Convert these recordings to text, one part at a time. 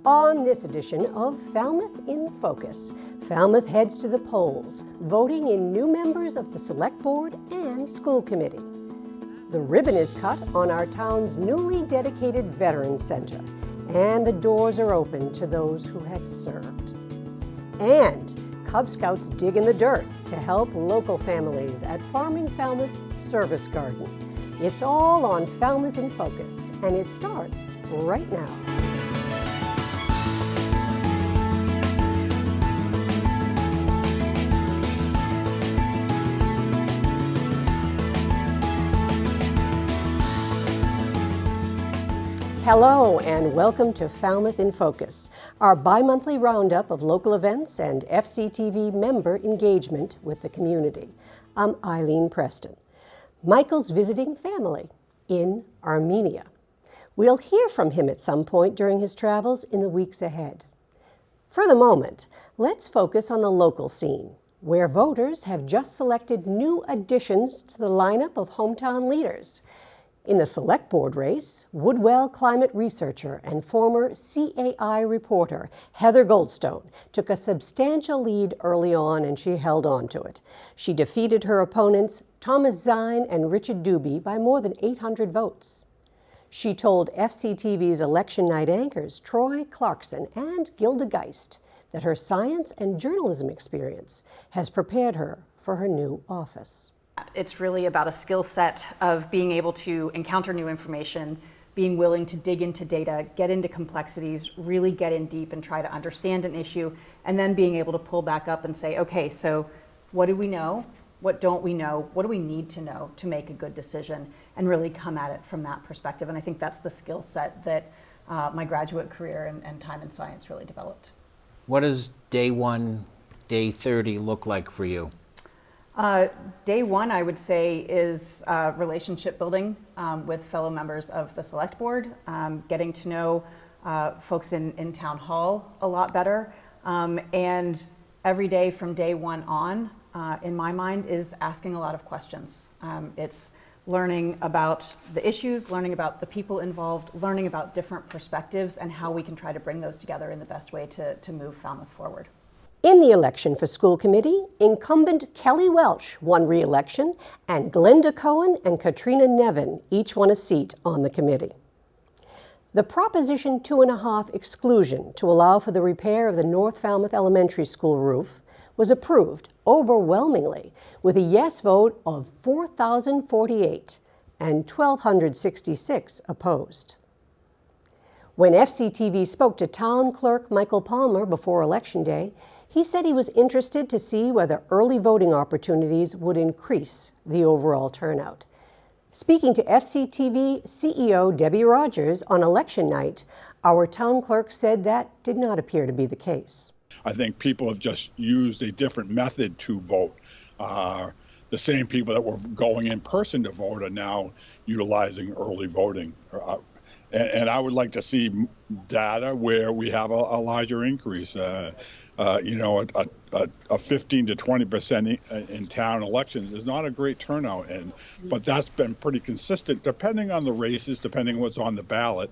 On this edition of Falmouth in Focus, Falmouth heads to the polls, voting in new members of the Select Board and School Committee. The ribbon is cut on our town's newly dedicated Veterans Center, and the doors are open to those who have served. And Cub Scouts dig in the dirt to help local families at Farming Falmouth's Service Garden. It's all on Falmouth in Focus, and it starts right now. Hello and welcome to Falmouth in Focus, our bi-monthly roundup of local events and FCTV member engagement with the community. I'm Eileen Preston. Michael's visiting family in Armenia. We'll hear from him at some point during his travels in the weeks ahead. For the moment, let's focus on the local scene, where voters have just selected new additions to the lineup of hometown leaders. In the Select Board race, Woodwell climate researcher and former CAI reporter Heather Goldstone took a substantial lead early on, and she held on to it. She defeated her opponents Thomas Zine and Richard Doobie by more than 800 votes. She told FCTV's election night anchors Troy Clarkson and Gilda Geist that her science and journalism experience has prepared her for her new office. It's really about a skill set of being able to encounter new information, being willing to dig into data, get into complexities, really get in deep and try to understand an issue, and then being able to pull back up and say, okay, so what do we know? What don't we know? What do we need to know to make a good decision? And really come at it from that perspective. And I think that's the skill set that my graduate career and time in science really developed. What does day 1, day 30 look like for you? Day 1, I would say, is relationship building with fellow members of the Select Board, getting to know folks in Town Hall a lot better. And every day from day 1 on, in my mind, is asking a lot of questions. It's learning about the issues, learning about the people involved, learning about different perspectives, and how we can try to bring those together in the best way to move Falmouth forward. In the election for school committee, incumbent Kelly Welsh won re-election, and Glenda Cohen and Katrina Nevin each won a seat on the committee. The Proposition 2.5 exclusion to allow for the repair of the North Falmouth Elementary School roof was approved overwhelmingly with a yes vote of 4,048 and 1,266 opposed. When FCTV spoke to Town Clerk Michael Palmer before Election Day, he said he was interested to see whether early voting opportunities would increase the overall turnout. Speaking to FCTV CEO Debbie Rogers on election night, our town clerk said that did not appear to be the case. I think people have just used a different method to vote. The same people that were going in person to vote are now utilizing early voting. And I would like to see data where we have a larger increase. A 15 to 20% in town elections is not a great turnout, but that's been pretty consistent, depending on the races, depending what's on the ballot.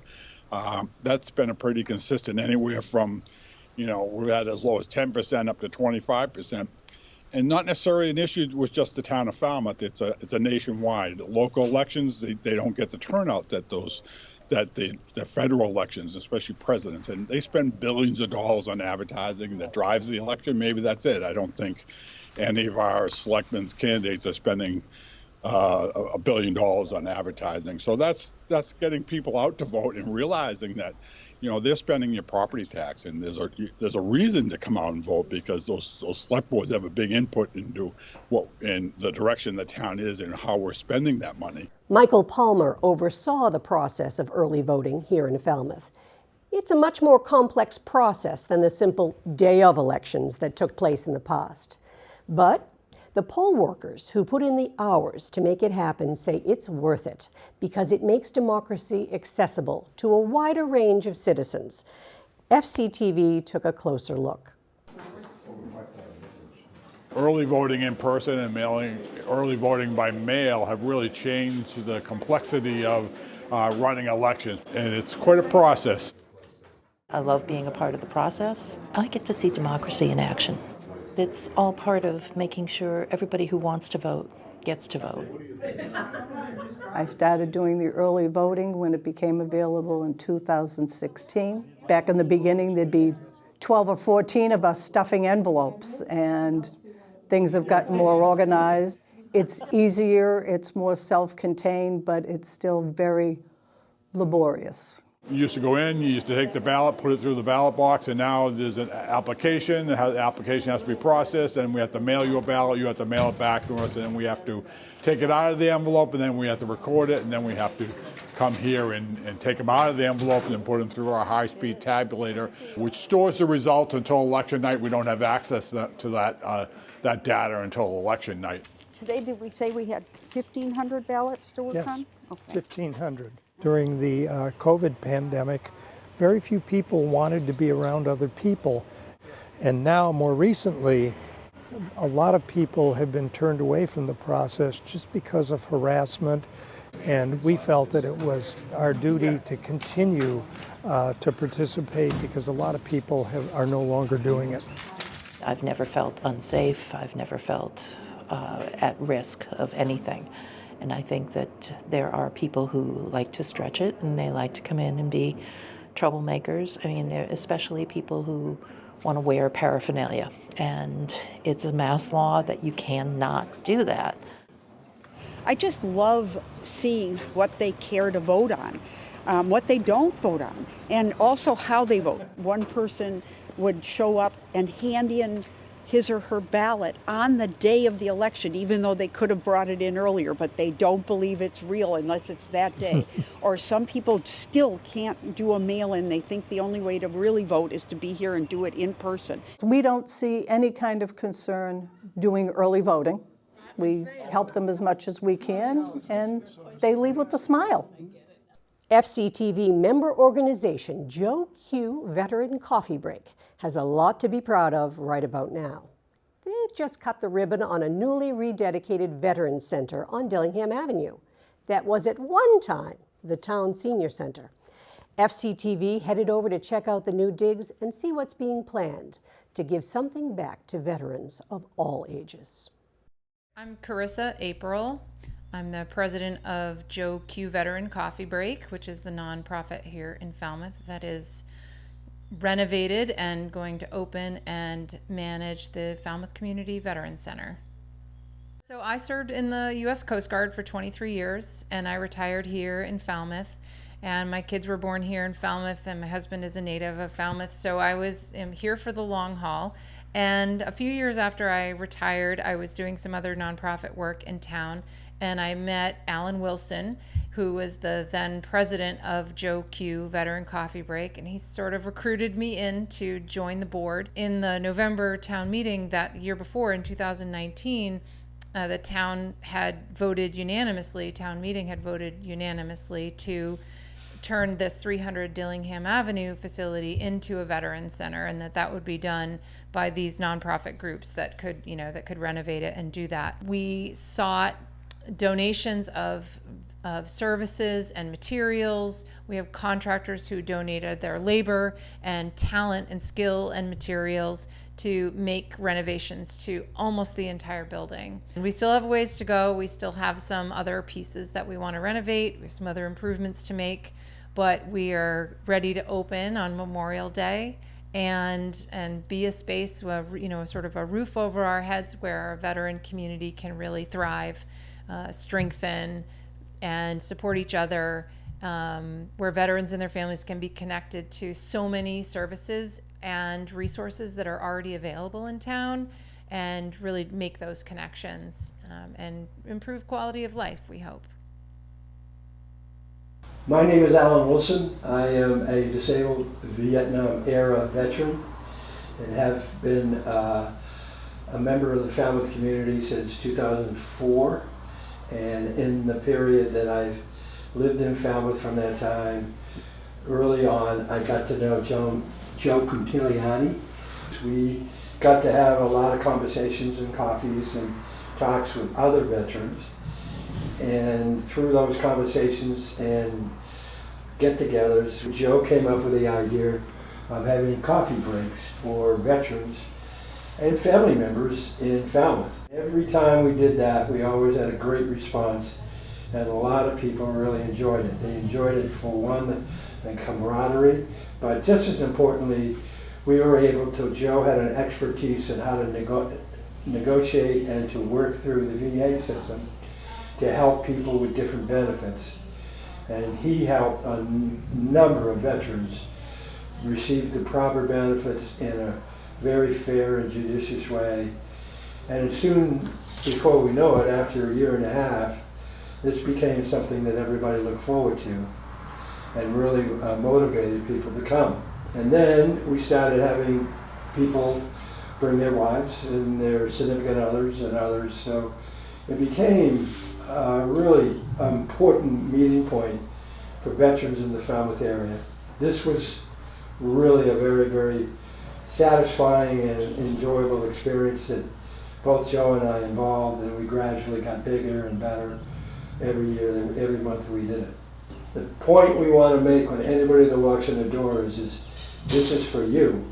That's been a pretty consistent, anywhere from, we've had as low as 10% up to 25%. And not necessarily an issue with just the town of Falmouth. It's a nationwide. Local elections, they don't get the turnout that the federal elections, especially presidents, and they spend billions of dollars on advertising that drives the election. Maybe that's it. I don't think any of our selectmen's candidates are spending $1 billion on advertising. So that's getting people out to vote and realizing that, they're spending your property tax, and there's a reason to come out and vote, because those select boards have a big input into in the direction the town is and how we're spending that money. Michael Palmer oversaw the process of early voting here in Falmouth. It's a much more complex process than the simple day of elections that took place in the past. But the poll workers who put in the hours to make it happen say it's worth it because it makes democracy accessible to a wider range of citizens. FCTV took a closer look. Early voting in person and early voting by mail have really changed the complexity of running elections, and it's quite a process. I love being a part of the process. I get to see democracy in action. It's all part of making sure everybody who wants to vote gets to vote. I started doing the early voting when it became available in 2016. Back in the beginning, there'd be 12 or 14 of us stuffing envelopes, and things have gotten more organized. It's easier, it's more self-contained, but it's still very laborious. You used to go in, you used to take the ballot, put it through the ballot box, and now there's an application. The application has to be processed, and we have to mail you a ballot. You have to mail it back to us, and then we have to take it out of the envelope, and then we have to record it, and then we have to come here and take them out of the envelope and then put them through our high-speed tabulator, which stores the results until election night. We don't have access to that data until election night. Today, did we say we had 1,500 ballots to work on? Yes, okay. 1,500. During the COVID pandemic, very few people wanted to be around other people. And now, more recently, a lot of people have been turned away from the process just because of harassment. And we felt that it was our duty to continue to participate because a lot of people are no longer doing it. I've never felt unsafe. I've never felt at risk of anything. And I think that there are people who like to stretch it and they like to come in and be troublemakers. I mean, especially people who want to wear paraphernalia. And it's a mass law that you cannot do that. I just love seeing what they care to vote on, what they don't vote on, and also how they vote. One person would show up and hand in his or her ballot on the day of the election, even though they could have brought it in earlier, but they don't believe it's real unless it's that day. Or some people still can't do a mail-in. They think the only way to really vote is to be here and do it in person. We don't see any kind of concern doing early voting. We help them as much as we can, and they leave with a smile. FCTV member organization Joe Q Veteran Coffee Break has a lot to be proud of right about now. They've just cut the ribbon on a newly rededicated Veterans Center on Dillingham Avenue. That was at one time the town senior center. FCTV headed over to check out the new digs and see what's being planned to give something back to veterans of all ages. I'm Carissa April. I'm the president of Joe Q Veteran Coffee Break, which is the nonprofit here in Falmouth that is renovated and going to open and manage the Falmouth Community Veterans Center. So I served in the U.S. Coast Guard for 23 years, and I retired here in Falmouth. And my kids were born here in Falmouth, and my husband is a native of Falmouth, so I am here for the long haul. And a few years after I retired, I was doing some other nonprofit work in town, and I met Alan Wilson, who was the then president of Joe Q Veteran Coffee Break, and he sort of recruited me in to join the board. In the November town meeting that year before, in 2019, the town meeting had voted unanimously to turn this 300 Dillingham Avenue facility into a veterans center, and that would be done by these nonprofit groups that could renovate it and do that. We sought donations of services and materials. We have contractors who donated their labor and talent and skill and materials to make renovations to almost the entire building. And we still have a ways to go. We still have some other pieces that we want to renovate. We have some other improvements to make, but we are ready to open on Memorial Day and be a space, sort of a roof over our heads where our veteran community can really thrive, strengthen, and support each other, where veterans and their families can be connected to so many services and resources that are already available in town, and really make those connections and improve quality of life, we hope. My name is Alan Wilson. I am a disabled Vietnam-era veteran and have been a member of the Falmouth community since 2004. And in the period that I've lived in Falmouth from that time, early on, I got to know Joe Quintiliani. We got to have a lot of conversations and coffees and talks with other veterans. And through those conversations and get-togethers, Joe came up with the idea of having coffee breaks for veterans and family members in Falmouth. Every time we did that, we always had a great response, and a lot of people really enjoyed it. They enjoyed it for one, the camaraderie, but just as importantly, we were able to, Joe had an expertise in how to negotiate and to work through the VA system to help people with different benefits. And he helped a number of veterans receive the proper benefits in a very fair and judicious way. And soon, before we know it, after a year and a half, this became something that everybody looked forward to and really motivated people to come. And then we started having people bring their wives and their significant others and others. So it became a really important meeting point for veterans in the Falmouth area. This was really a very, very satisfying and enjoyable experience that both Joe and I involved, and we gradually got bigger and better every year, every month we did it. The point we want to make when anybody that walks in the door is this is for you,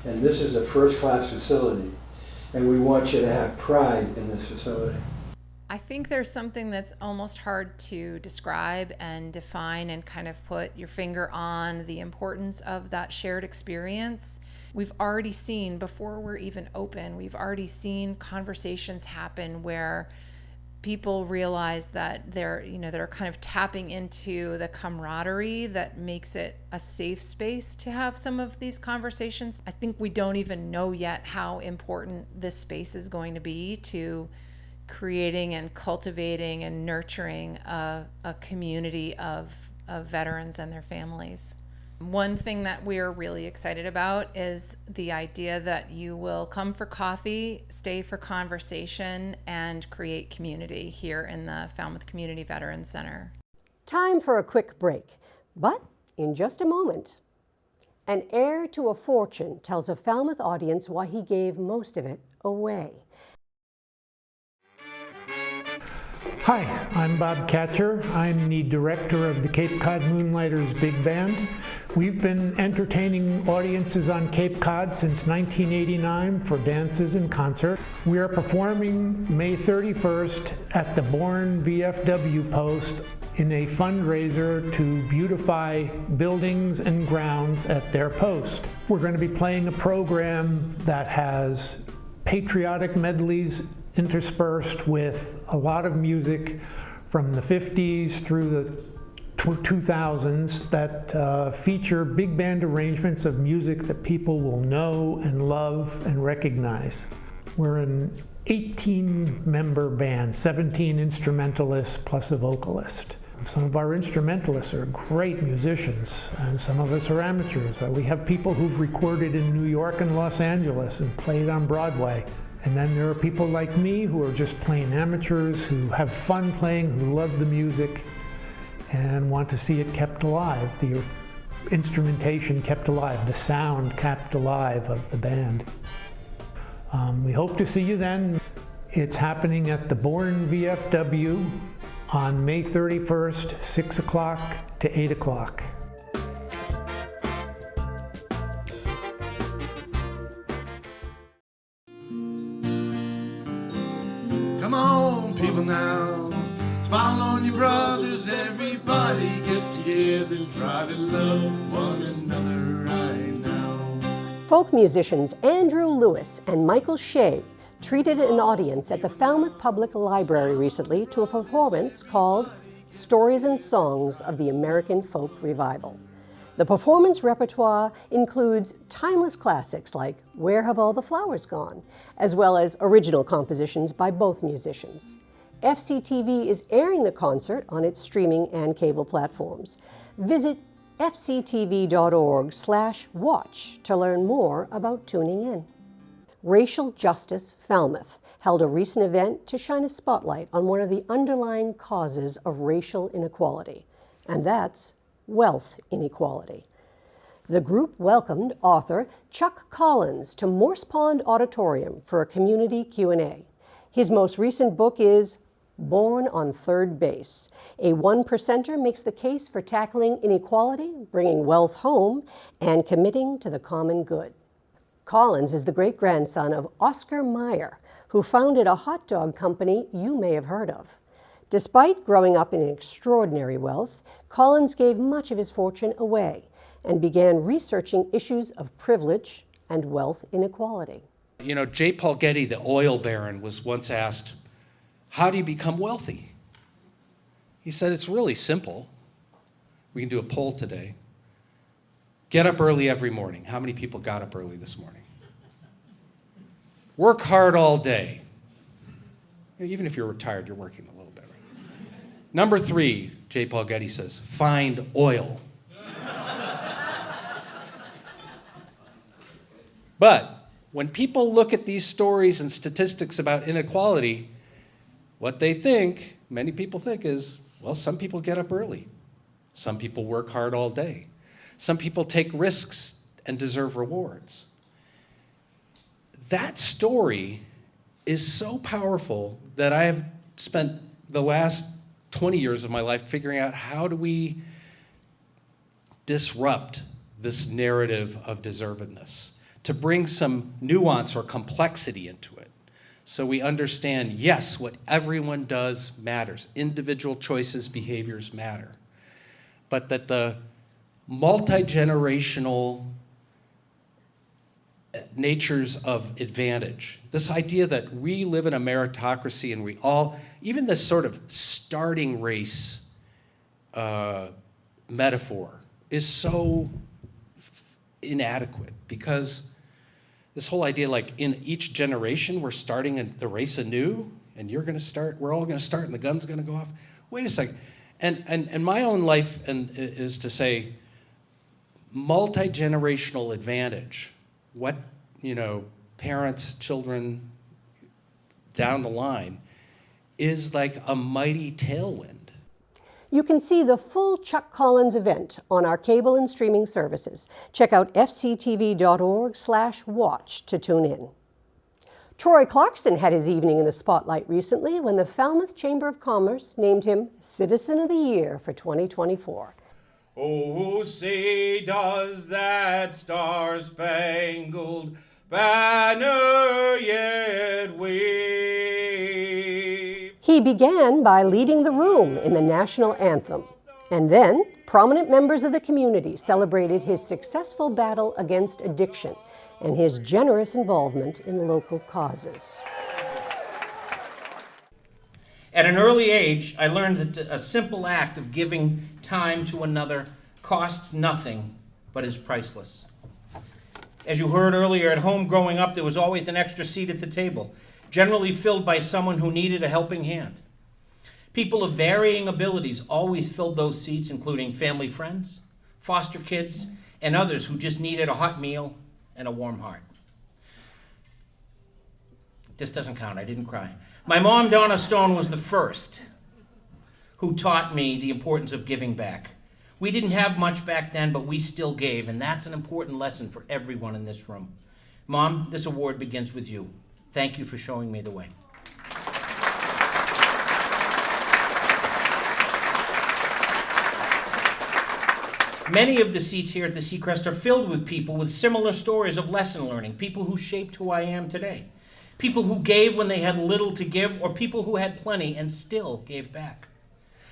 and this is a first-class facility, and we want you to have pride in this facility. I think there's something that's almost hard to describe and define and kind of put your finger on the importance of that shared experience. We've already seen, before we're even open, we've already seen conversations happen where people realize that they're kind of tapping into the camaraderie that makes it a safe space to have some of these conversations. I think we don't even know yet how important this space is going to be to creating and cultivating and nurturing a community of veterans and their families. One thing that we're really excited about is the idea that you will come for coffee, stay for conversation, and create community here in the Falmouth Community Veterans Center. Time for a quick break, but in just a moment. An heir to a fortune tells a Falmouth audience why he gave most of it away. Hi, I'm Bob Catcher. I'm the director of the Cape Cod Moonlighters Big Band. We've been entertaining audiences on Cape Cod since 1989 for dances and concert. We are performing May 31st at the Bourne VFW post in a fundraiser to beautify buildings and grounds at their post. We're going to be playing a program that has patriotic medleys interspersed with a lot of music from the 50s through the 2000s that feature big band arrangements of music that people will know and love and recognize. We're an 18-member band, 17 instrumentalists plus a vocalist. Some of our instrumentalists are great musicians, and some of us are amateurs. We have people who've recorded in New York and Los Angeles and played on Broadway. And then there are people like me who are just plain amateurs, who have fun playing, who love the music, and want to see it kept alive, the instrumentation kept alive, the sound kept alive of the band. We hope to see you then. It's happening at the Bourne VFW on May 31st, 6 o'clock to 8 o'clock. Come on, people now, smile on your brothers, everybody get together and try to love one another right now. Folk musicians Andrew Lewis and Michael Shea treated an audience at the Falmouth Public Library recently to a performance called Stories and Songs of the American Folk Revival. The performance repertoire includes timeless classics like Where Have All the Flowers Gone?, as well as original compositions by both musicians. FCTV is airing the concert on its streaming and cable platforms. Visit fctv.org/watch to learn more about tuning in. Racial Justice Falmouth held a recent event to shine a spotlight on one of the underlying causes of racial inequality, and that's wealth inequality. The group welcomed author Chuck Collins to Morse Pond Auditorium for a community Q&A. His most recent book is Born on Third Base. A one-percenter makes the case for tackling inequality, bringing wealth home, and committing to the common good. Collins is the great-grandson of Oscar Mayer, who founded a hot dog company you may have heard of. Despite growing up in extraordinary wealth, Collins gave much of his fortune away and began researching issues of privilege and wealth inequality. You know, J. Paul Getty, the oil baron, was once asked, "How do you become wealthy?" He said, "It's really simple. We can do a poll today. Get up early every morning." How many people got up early this morning? Work hard all day. Even if you're retired, you're working a little bit. Right? Number 3, J. Paul Getty says, find oil. But when people look at these stories and statistics about inequality, what they think, many people think is, well, some people get up early. Some people work hard all day. Some people take risks and deserve rewards. That story is so powerful that I have spent the last 20 years of my life figuring out how do we disrupt this narrative of deservedness, to bring some nuance or complexity into it. So we understand, yes, what everyone does matters. Individual choices, behaviors matter. But that the multi-generational natures of advantage, this idea that we live in a meritocracy and we all, even this sort of starting race metaphor is so inadequate, because this whole idea like in each generation we're starting the race anew and you're going to start, we're all going to start and the gun's going to go off. Wait a second. And my own life is to say multi-generational advantage. What, parents, children, down the line, is like a mighty tailwind. You can see the full Chuck Collins event on our cable and streaming services. Check out fctv.org/watch to tune in. Troy Clarkson had his evening in the spotlight recently when the Falmouth Chamber of Commerce named him Citizen of the Year for 2024. Oh, say does that star-spangled banner yet wave? He began by leading the room in the national anthem. And then, prominent members of the community celebrated his successful battle against addiction and his generous involvement in local causes. At an early age, I learned that a simple act of giving time to another costs nothing, but is priceless. As you heard earlier, at home growing up, there was always an extra seat at the table, generally filled by someone who needed a helping hand. People of varying abilities always filled those seats, including family friends, foster kids, and others who just needed a hot meal and a warm heart. This doesn't count, I didn't cry. My mom, Donna Stone, was the first who taught me the importance of giving back. We didn't have much back then, but we still gave, and that's an important lesson for everyone in this room. Mom, this award begins with you. Thank you for showing me the way. Many of the seats here at the Seacrest are filled with people with similar stories of lesson learning, people who shaped who I am today, people who gave when they had little to give, or people who had plenty and still gave back.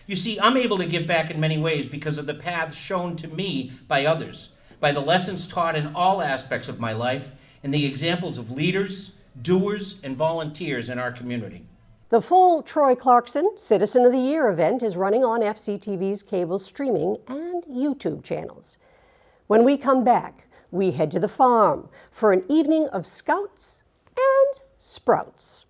You see, I'm able to give back in many ways because of the paths shown to me by others, by the lessons taught in all aspects of my life, and the examples of leaders, doers, and volunteers in our community. The full Troy Clarkson Citizen of the Year event is running on FCTV's cable streaming and YouTube channels. When we come back, we head to the farm for an evening of scouts and sprouts.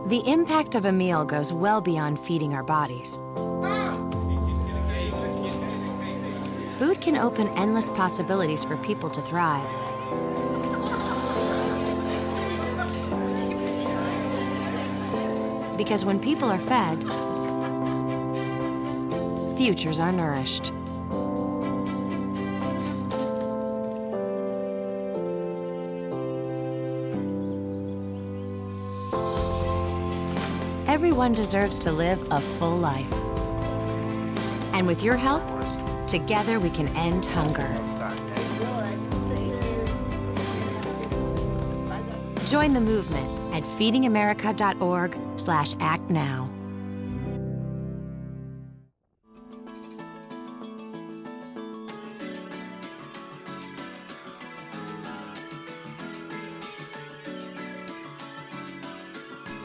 The impact of a meal goes well beyond feeding our bodies. Food can open endless possibilities for people to thrive. Because when people are fed, futures are nourished. Everyone deserves to live a full life. And with your help, together we can end hunger. Join the movement at feedingamerica.org/actnow.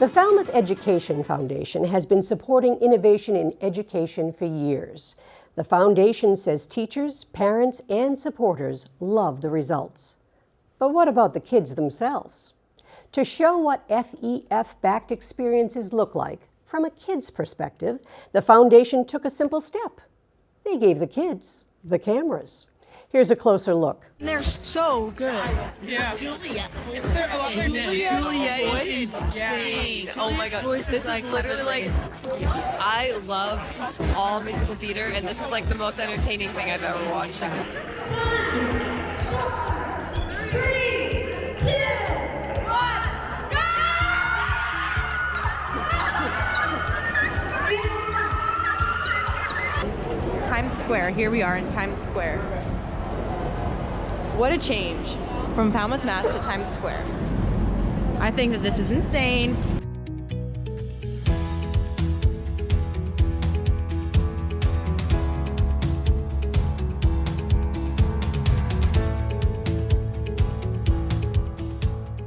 The Falmouth Education Foundation has been supporting innovation in education for years. The foundation says teachers, parents, and supporters love the results. But what about the kids themselves? To show what FEF-backed experiences look like from a kid's perspective, the foundation took a simple step. They gave the kids the cameras. Here's a closer look. They're so good. Yeah. Julia. Is there a lot of Julia is insane. Oh my god. This is literally like, I love all musical theater, and this is like the most entertaining thing I've ever watched. 3, 2, 1, go! Times Square. Here we are in Times Square. What a change from Falmouth, Mass to Times Square. I think that this is insane.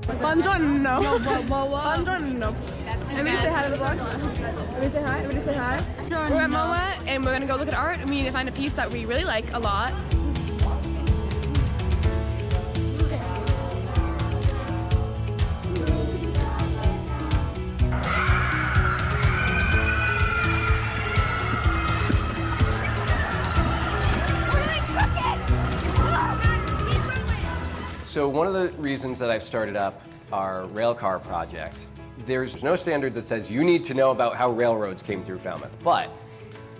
Buongiorno. Buongiorno. Everybody say hi to the vlog. Everybody say hi. Everybody say hi. We're at MoMA and we're gonna go look at art and we need to find a piece that we really like a lot. So one of the reasons that I've started up our railcar project, there's no standard that says you need to know about how railroads came through Falmouth, but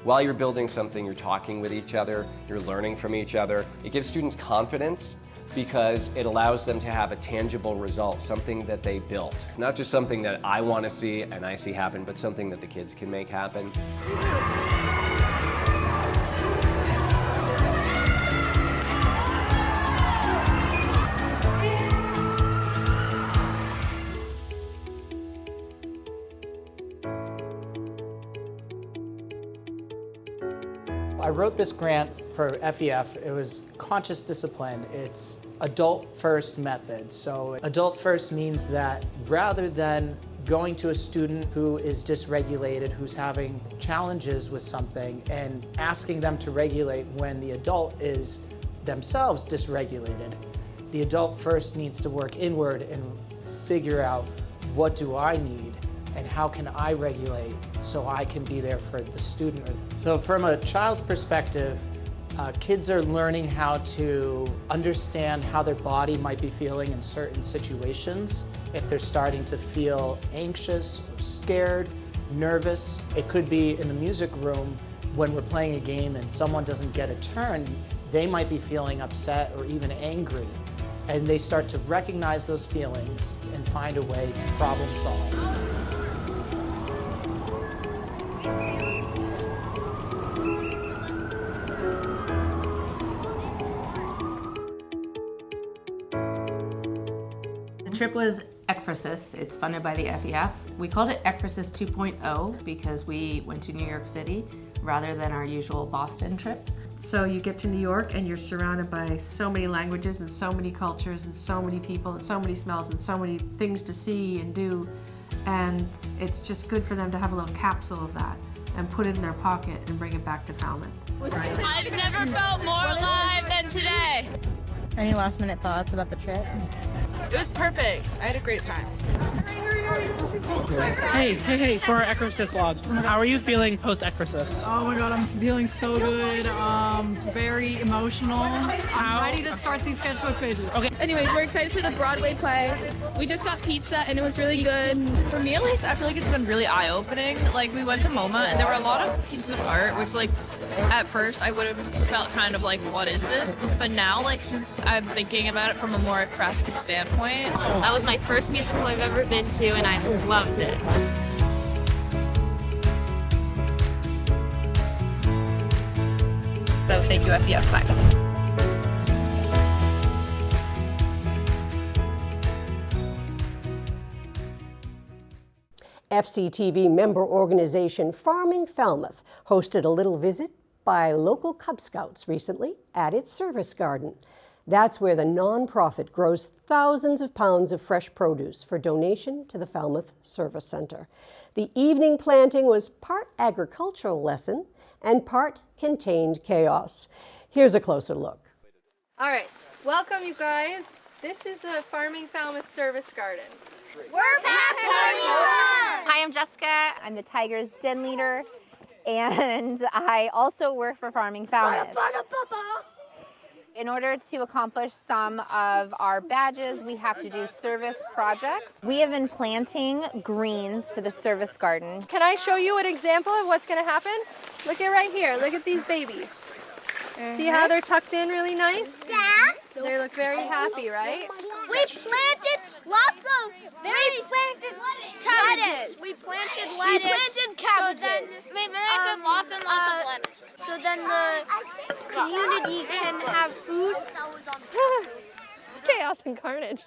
while you're building something, you're talking with each other, you're learning from each other. It gives students confidence because it allows them to have a tangible result, something that they built. Not just something that I want to see and I see happen, but something that the kids can make happen. I wrote this grant for FEF. It was conscious discipline. It's adult first method. So adult first means that rather than going to a student who is dysregulated, who's having challenges with something, and asking them to regulate when the adult is themselves dysregulated, the adult first needs to work inward and figure out, what do I need and how can I regulate so I can be there for the student. So from a child's perspective, kids are learning how to understand how their body might be feeling in certain situations. If they're starting to feel anxious or scared, nervous. It could be in the music room when we're playing a game and someone doesn't get a turn, they might be feeling upset or even angry. And they start to recognize those feelings and find a way to problem solve. The trip was Ekphrasis. It's funded by the FEF. We called it Ekphrasis 2.0 because we went to New York City rather than our usual Boston trip. So you get to New York and you're surrounded by so many languages and so many cultures and so many people and so many smells and so many things to see and do. And it's just good for them to have a little capsule of that and put it in their pocket and bring it back to Falmouth. I've never felt more alive than today. Any last minute thoughts about the trip? It was perfect. I had a great time. Hey, for our Eccrisis log, how are you feeling post-Eccrisis? Oh my god, I'm feeling so good. Very emotional. I'm ready to start these sketchbook pages. Okay. Anyways, we're excited for the Broadway play. We just got pizza and it was really good. For me at least, I feel like it's been really eye-opening. Like, we went to MoMA and there were a lot of pieces of art, which like, at first I would have felt kind of like, what is this? But now, like, since I'm thinking about it from a more artistic standpoint, that was my first musical I've ever been to and I loved it. So thank you, FEF. Bye. FCTV member organization Farming Falmouth hosted a little visit by local Cub Scouts recently at its service garden. That's where the nonprofit grows thousands of pounds of fresh produce for donation to the Falmouth Service Center. The evening planting was part agricultural lesson and part contained chaos. Here's a closer look. All right, welcome you guys. This is the Farming Falmouth Service Garden. We're back party on! Hi, I'm Jessica. I'm the Tigers den leader, and I also work for Farming Falmouth. In order to accomplish some of our badges, we have to do service projects. We have been planting greens for the service garden. Can I show you an example of what's going to happen? Look at right here. Look at these babies. See how they're tucked in really nice? Yeah. They look very happy, right? We planted lots of cabbages. We planted lettuce. We planted cabbages. We planted lots and lots of lettuce. So then the community can have food. Chaos and carnage.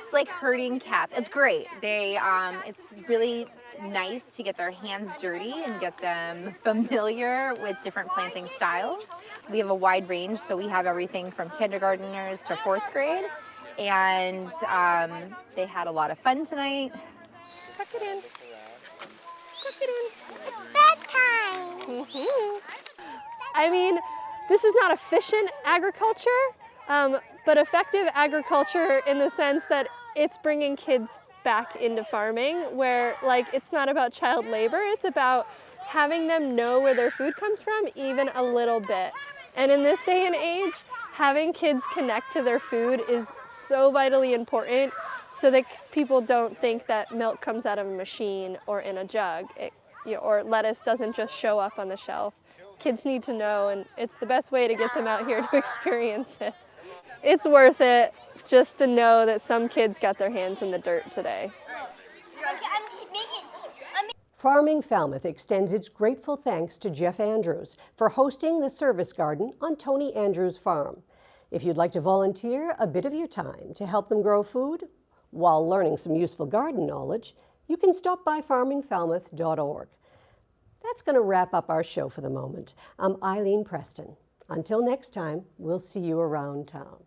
It's like herding cats. It's great. It's really nice to get their hands dirty and get them familiar with different planting styles. We have a wide range, so we have everything from kindergartners to 4th grade. And they had a lot of fun tonight. Tuck it in. Tuck it in. Bedtime! I mean, this is not efficient agriculture, but effective agriculture in the sense that it's bringing kids back into farming, where like it's not about child labor, it's about having them know where their food comes from even a little bit. And in this day and age, having kids connect to their food is so vitally important so that people don't think that milk comes out of a machine or in a jug, or lettuce doesn't just show up on the shelf. Kids need to know, and it's the best way to get them out here to experience it. It's worth it just to know that some kids got their hands in the dirt today. Farming Falmouth extends its grateful thanks to Jeff Andrews for hosting the service garden on Tony Andrews' farm. If you'd like to volunteer a bit of your time to help them grow food while learning some useful garden knowledge, you can stop by farmingfalmouth.org. That's going to wrap up our show for the moment. I'm Eileen Preston. Until next time, we'll see you around town.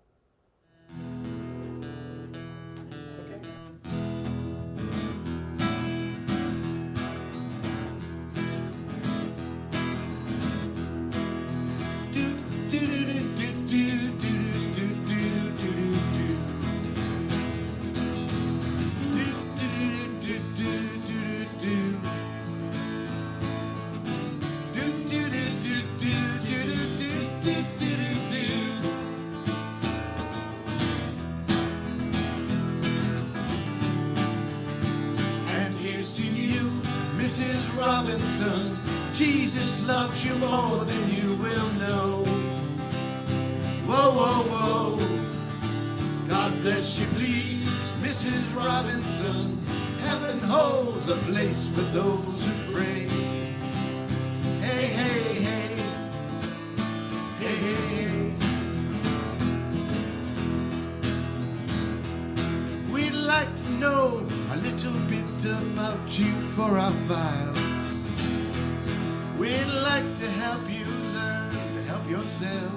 Robinson, Jesus loves you more than you will know. Whoa, whoa, whoa. God bless you, please, Mrs. Robinson. Heaven holds a place for those who pray. Hey, hey, hey. Hey, hey, hey. We'd like to know a little bit about you for our file. We'd like to help you learn to help yourself.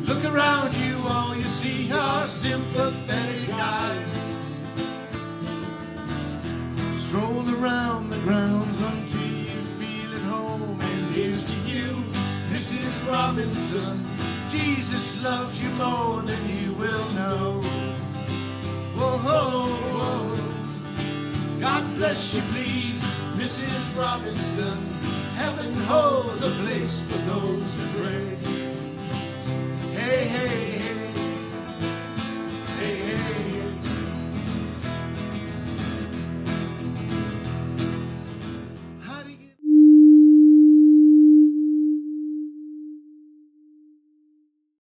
Look around you, all you see are sympathetic eyes. Stroll around the grounds until you feel at home. And here's to you, Mrs. Robinson. Jesus loves you more than you will know. Whoa, whoa, whoa. God bless you, please, Mrs. Robinson. Heaven holds a